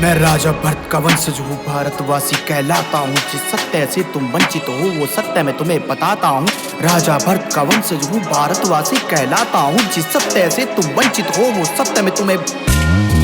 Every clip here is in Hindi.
मैं राजा भरत का वंशज हूँ, भारतवासी कहलाता हूँ। जिस सत्य से तुम वंचित हो वो सत्य मैं तुम्हें बताता हूँ। राजा भरत का वंशज हूँ, भारतवासी कहलाता हूँ। जिस सत्य से तुम वंचित हो वो सत्य मैं तुम्हें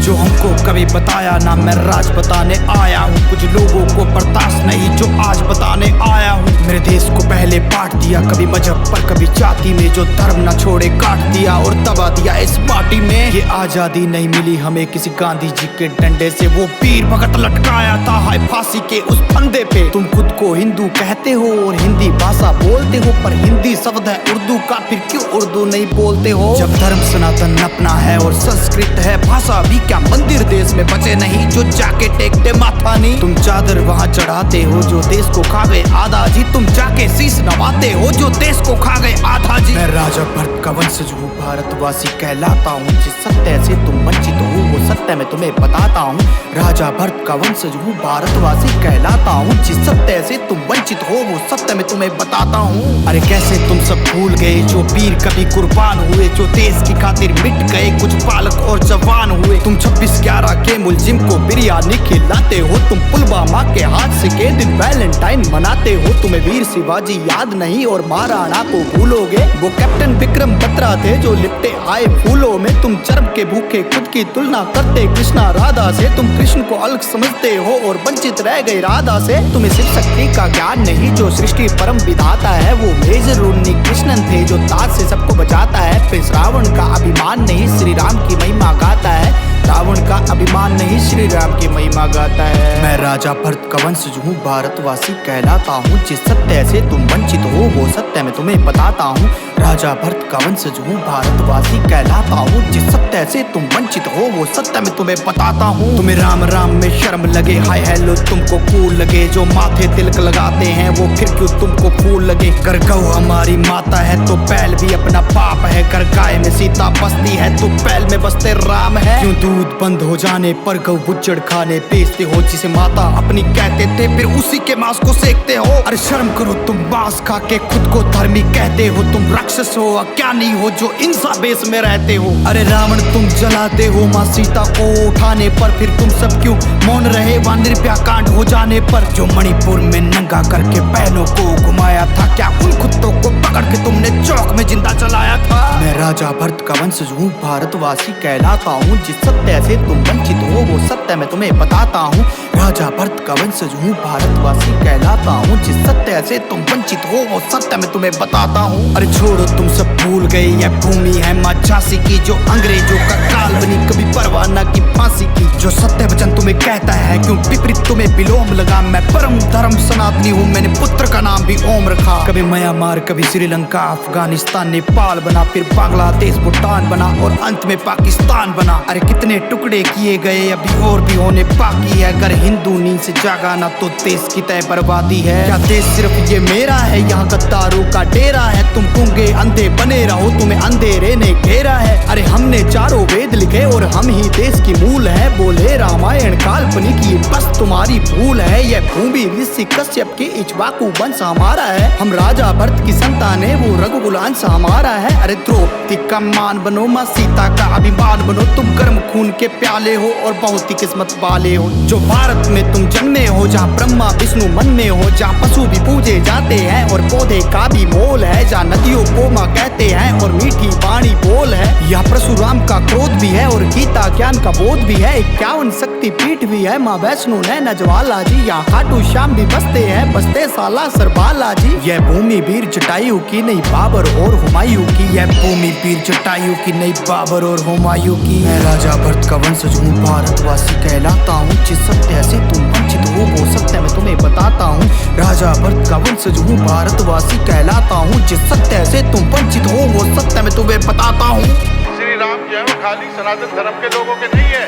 जो हमको कभी बताया ना मैं राज बताने आया हूँ। कुछ लोगों को बर्दाश्त नहीं जो आज बताने आया हूँ। मेरे देश को पहले बांट दिया, कभी मजहब पर कभी जाति में, जो धर्म न छोड़े काट दिया और दबा दिया इस माटी में। ये आजादी नहीं मिली हमें किसी गांधी जी के डंडे से, वो वीर भगत लटकाया था हाय फांसी के उस फंदे पे। तुम खुद को हिंदू कहते हो और हिंदी भाषा बोलते हो, पर हिंदी शब्द है उर्दू का, फिर क्यों उर्दू नहीं बोलते हो? जब धर्म सनातन अपना है और संस्कृत है भाषा भी, क्या मंदिर देश में बचे नहीं जो जाके टेकते माथा नहीं? तुम चादर वहाँ चढ़ाते हो जो देश को खा गए आधा जी, तुम जाके शीश नवाते हो जो देश को खा गए आधा जी। मैं राजा भरत का वंशज हूँ, भारतवासी कहलाता हूँ। जिस सत्य से तुम वंचित हो वो सत्य मैं तुम्हें बताता हूँ। राजा भरत का वंशज हूँ, भारतवासी कहलाता हूँ। जिस सत्य से तुम वंचित हो वो सत्य मैं तुम्हें बताता हूँ। अरे कैसे तुम सब भूल गए जो वीर कभी कुर्बान हुए, जो देश की खातिर मिट गए कुछ बालक और जवान हुए। तुम 26/11 के मुलजिम को बिरयानी खिलाते हो, तुम पुलवामा के हादसे के दिन वैलेंटाइन मनाते हो। तुम्हें वीर शिवाजी याद नहीं और महाराणा को भूलोगे, वो कैप्टन विक्रम बत्रा थे जो लिपटे आए फूलों में। तुम चरम के भूखे खुद की तुलना करते कृष्णा राधा से, तुम कृष्ण को अलग समझते हो और वंचित रह गए राधा से। तुम्हें शिव शक्ति का ज्ञान नहीं, जो सृष्टि परम विधाता है वो मेजर उन्नी कृष्णन थे जो ताज से सबको बचाता है। फिर रावण का अभिमान नहीं, श्री राम की महिमा गाता है। रावण का अभिमान नहीं, श्री राम की महिमा गाता है। मैं राजा भरत का वंशज हूँ, भारतवासी कहलाता हूँ। जिस सत्य से तुम वंचित हो वो सत्य मैं तुम्हें बताता हूँ। राजा भरत का वंशज हूँ, भारतवासी कहलाता हूँ। जिस सत्य से तुम वंचित हो वो सत्य मैं तुम्हें बताता हूँ। तुम्हें राम राम में शर्म लगे, हाय हेलो तुमको कूल लगे, जो माथे तिलक लगाते हैं वो फिर क्यों तुमको फूल लगे। कर गौ हमारी माता है तो बैल भी अपना बाप है, कर गाय में सीता बसती है तो बैल में बसते राम है। क्यों दूध बंद हो जाने पर गौ बुच्चड़ खाने बेचते हो, जिसे माता अपनी कहते थे फिर उसी के मांस को सेकते हो। अरे शर्म करो तुम मांस खा के खुद को धर्मी कहते हो, तुम राक्षस हो अज्ञानी हो जो इंसा बेस में रहते हो। अरे रावण तुम जलाते हो माँ सीता को उठाने पर, फिर तुम सब क्यों मौन रहे वहाँ निर्भया कांड हो जाने पर। जो मणिपुर में नंगा करके बहनों को घुमाया था, क्या उन कुत्तों को पकड़ के तुमने चौक में जिंदा चलाया था? मैं राजा भरत का वंशज हूँ, भारतवासी कहलाता हूँ। जिस सत्य से तुम वंचित हो वो सत्य मैं तुम्हें बताता हूँ। राजा भरत का वंशज हूँ, भारतवासी कहलाता हूँ। जिस सत्य से तुम वंचित हो वो सत्य मैं तुम्हें बताता हूँ। अरे छोड़ो तुम सब भूल गए यह भूमि है माँ झांसी की, जो अंग्रेजों का काल बनी कभी परवाह न की फांसी की। जो सत्य वचन तुम्हें कहता है क्यों विपरीत तुम्हें विलोम लगा। मैं परम धर्म सनातनी हूँ, मैंने पुत्र का नाम भी ओम रखा। कभी म्यांमार कभी श्रीलंका अफगानिस्तान नेपाल बना, फिर बांग्लादेश भूटान बना और अंत में पाकिस्तान बना। अरे कितने टुकड़े किए गए अभी और भी होने बाकी है। अगर हिंदू नींद से जागा ना तो देश की तय बर्बादी है। क्या देश सिर्फ ये मेरा है, यहाँ गद्दारों का डेरा है। तुम गूंगे अंधे बने रहो, तुम्हें अंधेरे ने घेरा है। अरे हमने चारों वेद लिखे और हम ही देश की मूल है। बोले रामायण काल्पनिक ये बस तुम्हारी भूल है। यह भूमि ऋषि कश्यप के इक्ष्वाकु वंश हमारा है। हम राजा भरत की संतान है, वो रघुकुल अंश हमारा है। अरे द्रौपदी का मान बनो, माँ सीता का अभिमान बनो। तुम गर्म खून के प्याले हो और बहुत ही किस्मत वाले हो। जो भारत में तुम जन्मे हो, जहाँ ब्रह्मा विष्णु मन में हो, जहाँ पशु भी पूजे जाते हैं और पौधे का भी मोल है, जहाँ नदियों को माँ कहते हैं और मीठी वाणी बोल है। यहाँ परशुराम का क्रोध भी है और गीता ज्ञान का बोध भी है। 51 शक्ति पीठ भी है, माँ वैष्णो ने नजवाला जी। यहाँ खाटू श्याम भी बसते हैं, बसते साला सरबाला जी। यह भूमि वीर जटायु की नहीं बाबर और हुमायूं की। यह भूमि वीर जटायु की नहीं बाबर और हुमायूं की। मैं राजा भरत का वंशज हूँ, भारतवासी कहलाता हूँ। जिस सत्य से तुम वंचित हो वो सत्य मैं तुम्हें बताता हूँ। राजा भरत का वंशज हूँ, भारतवासी कहलाता हूँ। जिस सत्य से तुम वंचित हो वो सत्य मैं तुम्हें बताता हूँ। श्री राम जो है वो खाली सनातन धर्म के लोगों के नहीं है,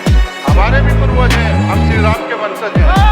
हमारे भी पूर्वज हैं। हम श्री राम के वंशज हैं।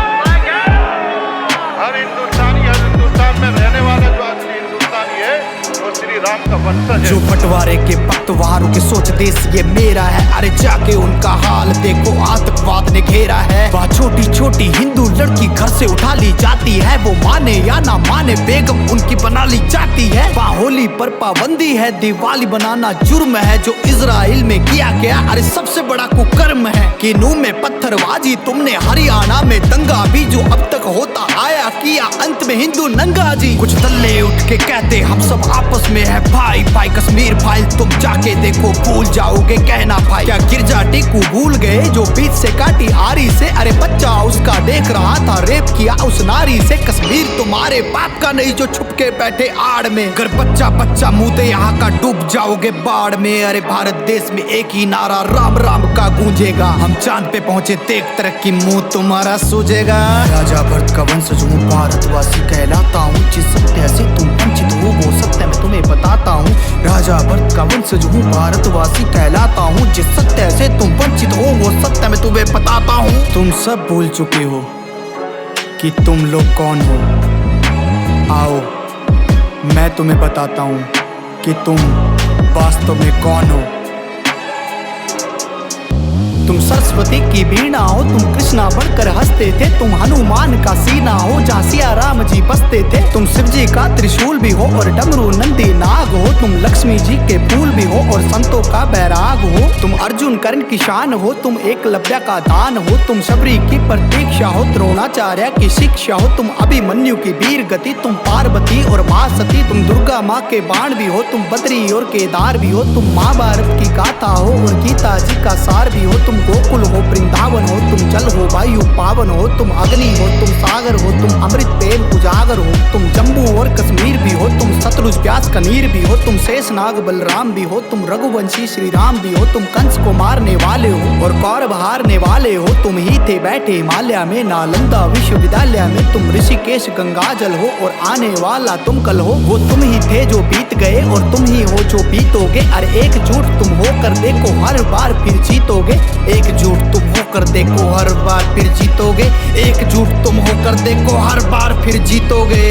हर हिंदुस्तान में रहने वाला जो असली हिंदुस्तानी है वो श्री राम का वंशज जो है। बंटवारे के पतवारों के सोच देश ये मेरा है, अरे जाके उनका हाल देखो आतंकवाद ने घेरा है। वह छोटी छोटी हिंदू लड़की घर से उठा ली जाती है, वो माने या ना माने बेगम उनकी बना ली जाती है। वहाँ होली पर पाबंदी है, दिवाली बनाना जुर्म है, जो इजराइल में किया गया अरे सबसे बड़ा कुकर्म है। किनू में पत्थरबाजी तुमने, हरियाणा में दंगा भी जो अब तक होता आया, किया अंत में हिंदू नंगा जी। कुछ दल्ले उठ के कहते हम सब आपस में है भाई भाई, कश्मीर फाइल तुम जाके देखो भूल जाओगे कहना भाई। क्या गिरजा टिकू भूल गए जो बीच से काटी आरी से, अरे बच्चा उसका देख रहा था रेप किया उस नारी से। कश्मीर तुम्हारे बाप का नहीं जो छुप के बैठे आड़ में, अगर बच्चा बच्चा मुँह दे यहाँ का डूब जाओगे बाढ़ में। अरे भारत देश में एक ही नारा राम राम का गूंजेगा, हम चांद पे पहुंचे देख तरक्की मुंह तुम्हारा सूझेगा। राजा भरत का वंशज हूँ भारतवासी कहलाता हूँ, जिस सत्य से तुम वंचित हो वो सत्य मैं तुम्हें बताता हूँ। राजा भरत का वंशज हूँ भारतवासी कहलाता हूँ, जिस सत्य से तुम वंचित हो वो सत्य मैं तुम्हें बताता हूँ। तुम सब भूल चुके हो कि तुम लोग कौन हो, आओ मैं तुम्हें बताता हूँ कि तुम वास्तव में कौन हो। तुम सरस्वती की वीणा हो, तुम कृष्णा बनकर हंसते थे, तुम हनुमान का सीना हो जहाँ सिया राम जी बसते थे। तुम शिव जी का त्रिशूल भी हो और डमरू नंदी नाग हो, तुम लक्ष्मी जी के फूल भी हो और संतों का बैराग हो। तुम अर्जुन कर्ण की शान हो, तुम एकलव्य का दान हो, तुम शबरी की प्रतीक्षा हो, द्रोणाचार्य की शिक्षा हो। तुम अभिमन्यु की वीर गति, तुम पार्वती और माँ सती, तुम दुर्गा माँ के बाण भी हो, तुम बद्री और केदार भी हो। तुम महाभारत की गाथा हो और गीता जी का सार भी हो, तुम गोकुल हो वृंदावन हो, तुम जल हो वायु पावन हो, तुम अग्नि हो तुम सागर हो, तुम अमृत प्रेम उजागर हो, तुम जम्मू और कश्मीर भी हो, तुम शत्रुज व्यास कनीर भी हो, तुम शेषनाग बलराम भी हो, तुम रघुवंशी श्री राम भी हो, तुम कंस को मारने वाले हो और कौरव हारने वाले हो। तुम ही थे बैठे हिमालय में नालंदा विश्वविद्यालय में, तुम ऋषिकेश गंगाजल हो और आने वाला तुम कल हो। वो तुम ही थे जो बीत गए और तुम ही हो जो बीतोगे, अरे एकजुट तुम होकर देखो हर बार फिर जीतोगे। एकजुट तुम होकर देखो हर बार फिर जीतोगे, एकजुट तुम होकर देखो हर बार फिर जीतोगे।